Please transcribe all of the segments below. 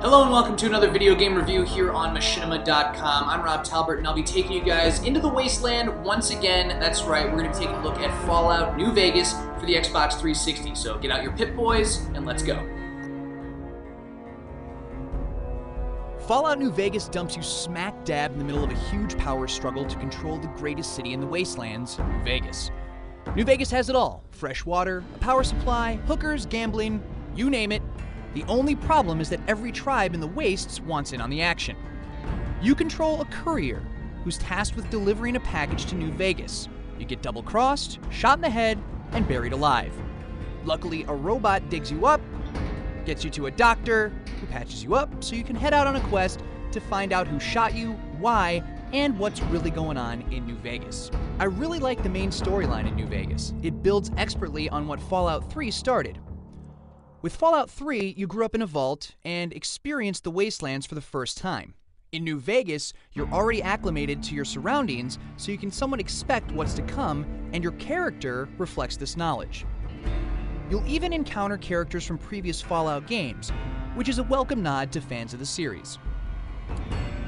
Hello and welcome to another video game review here on Machinima.com. I'm Rob Talbert and I'll be taking you guys into the wasteland once again. That's right, we're going to be taking a look at Fallout New Vegas for the Xbox 360. So get out your Pip-Boys and let's go. Fallout New Vegas dumps you smack dab in the middle of a huge power struggle to control the greatest city in the wastelands, New Vegas. New Vegas has it all: fresh water, a power supply, hookers, gambling, you name it. The only problem is that every tribe in the wastes wants in on the action. You control a courier who's tasked with delivering a package to New Vegas. You get double-crossed, shot in the head, and buried alive. Luckily, a robot digs you up, gets you to a doctor who patches you up so you can head out on a quest to find out who shot you, why, and what's really going on in New Vegas. I really like the main storyline in New Vegas. It builds expertly on what Fallout 3 started. With Fallout 3, you grew up in a vault and experienced the wastelands for the first time. In New Vegas, you're already acclimated to your surroundings, so you can somewhat expect what's to come, and your character reflects this knowledge. You'll even encounter characters from previous Fallout games, which is a welcome nod to fans of the series.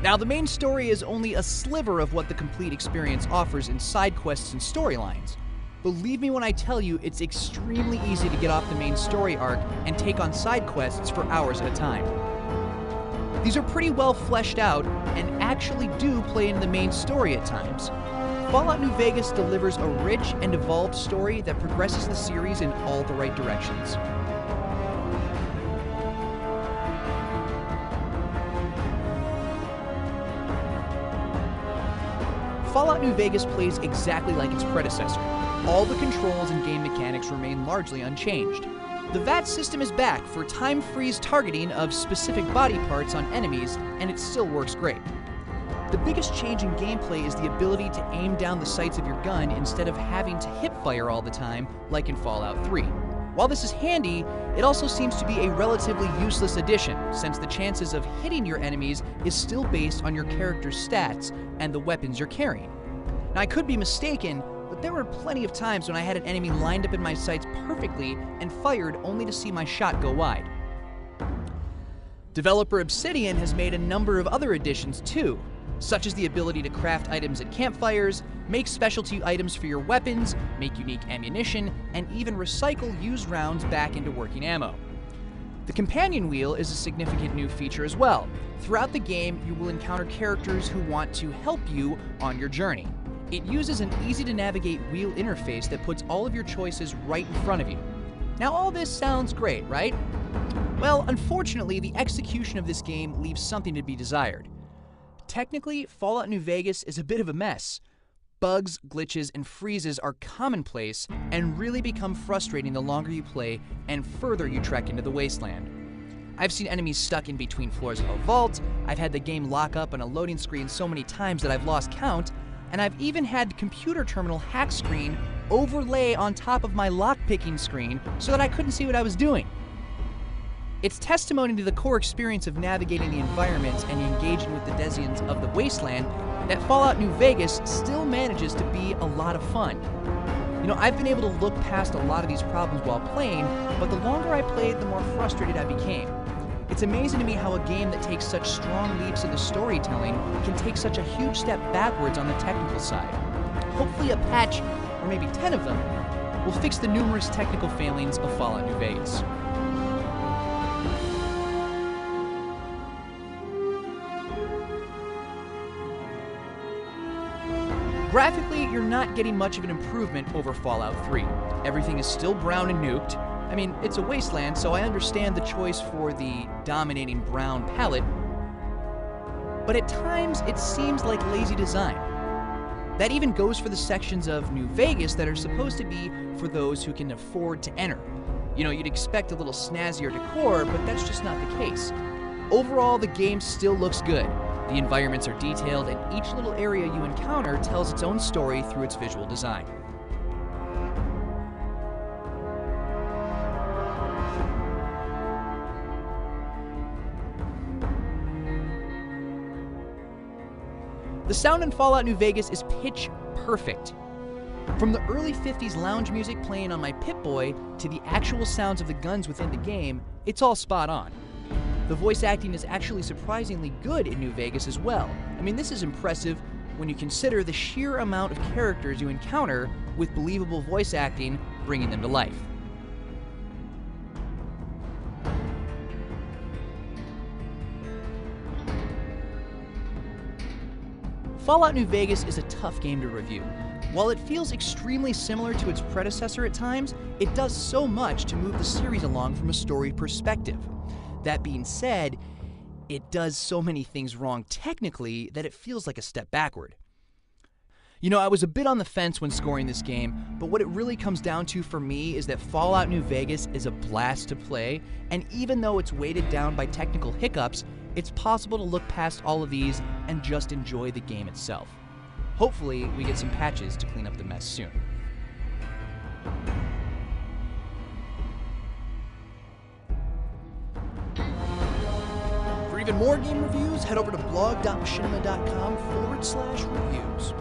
Now, the main story is only a sliver of what the complete experience offers in side quests and storylines. Believe me when I tell you, it's extremely easy to get off the main story arc and take on side quests for hours at a time. These are pretty well fleshed out and actually do play into the main story at times. Fallout New Vegas delivers a rich and evolved story that progresses the series in all the right directions. Fallout New Vegas plays exactly like its predecessor. All the controls and game mechanics remain largely unchanged. The VAT system is back for time freeze targeting of specific body parts on enemies, and it still works great. The biggest change in gameplay is the ability to aim down the sights of your gun instead of having to hip fire all the time, like in Fallout 3. While this is handy, it also seems to be a relatively useless addition, since the chances of hitting your enemies is still based on your character's stats and the weapons you're carrying. Now, I could be mistaken, but there were plenty of times when I had an enemy lined up in my sights perfectly and fired only to see my shot go wide. Developer Obsidian has made a number of other additions too, such as the ability to craft items at campfires, make specialty items for your weapons, make unique ammunition, and even recycle used rounds back into working ammo. The companion wheel is a significant new feature as well. Throughout the game, you will encounter characters who want to help you on your journey. It uses an easy-to-navigate wheel interface that puts all of your choices right in front of you. Now, all this sounds great, right? Well, unfortunately, the execution of this game leaves something to be desired. Technically, Fallout New Vegas is a bit of a mess. Bugs, glitches, and freezes are commonplace and really become frustrating the longer you play and further you trek into the wasteland. I've seen enemies stuck in between floors of a vault, I've had the game lock up on a loading screen so many times that I've lost count, and I've even had computer terminal hack screen overlay on top of my lockpicking screen so that I couldn't see what I was doing. It's testimony to the core experience of navigating the environment and engaging with the denizens of the wasteland that Fallout New Vegas still manages to be a lot of fun. You know, I've been able to look past a lot of these problems while playing, but the longer I played, the more frustrated I became. It's amazing to me how a game that takes such strong leaps in the storytelling can take such a huge step backwards on the technical side. Hopefully a patch, or maybe 10 of them, will fix the numerous technical failings of Fallout New Vegas. Graphically, you're not getting much of an improvement over Fallout 3. Everything is still brown and nuked. I mean, it's a wasteland, so I understand the choice for the dominating brown palette, but at times it seems like lazy design. That even goes for the sections of New Vegas that are supposed to be for those who can afford to enter. You know, you'd expect a little snazzier decor, but that's just not the case. Overall, the game still looks good. The environments are detailed, and each little area you encounter tells its own story through its visual design. The sound in Fallout New Vegas is pitch perfect. From the early 50s lounge music playing on my Pip-Boy to the actual sounds of the guns within the game, it's all spot on. The voice acting is actually surprisingly good in New Vegas as well. I mean, this is impressive when you consider the sheer amount of characters you encounter with believable voice acting bringing them to life. Fallout New Vegas is a tough game to review. While it feels extremely similar to its predecessor at times, it does so much to move the series along from a story perspective. That being said, it does so many things wrong technically that it feels like a step backward. You know, I was a bit on the fence when scoring this game, but what it really comes down to for me is that Fallout New Vegas is a blast to play, and even though it's weighted down by technical hiccups, it's possible to look past all of these and just enjoy the game itself. Hopefully, we get some patches to clean up the mess soon. For even more game reviews, head over to blog.machinima.com/reviews.